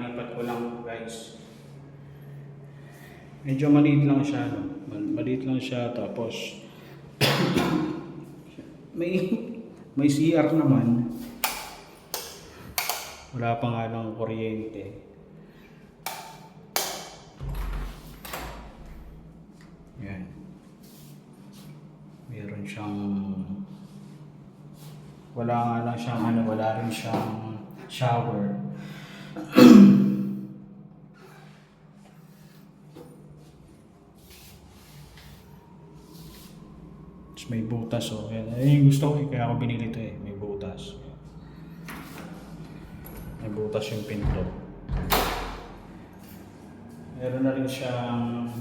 kakalipat ko lang guys. Medyo maliit lang siya, no? Maliit lang siya, tapos may CR naman. Wala pa nga lang kuryente. Yan. Meron siyang wala rin siyang shower. Tapos may butas, oh. Yan. Yan yung gusto ko, kaya ako binili ito eh. May butas. May butas yung pinto. Meron na rin siyang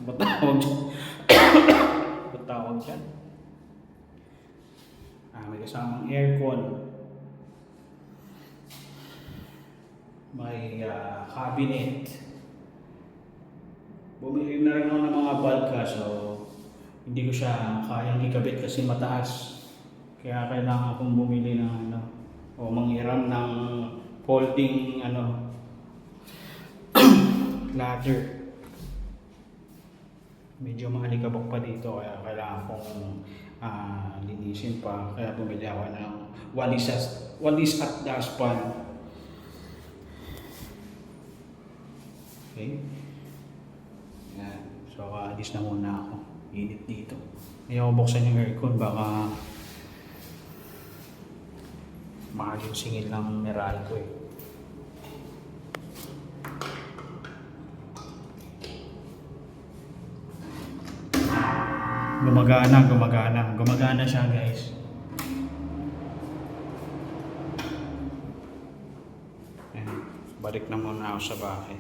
ba't tawag dyan? May kasamang aircon. May cabinet. Bumili na rin ako ng mga bulb, so hindi ko siya kayang ikabit kasi mataas. Kaya kailangan akong bumili ng o manghiram ng folding ladder. Medyo maalikabok pa dito, kaya kailangan kong linisin pa. Kaya bumili ako ng walis at dustpan. Okay. Yan. So aalis na muna ako. Init dito. Ayaw ko buksan yung aircon, baka mahal yung singil ng Meralco eh. Gumagana siya guys. Ayan. Balik na muna ako sa bahay.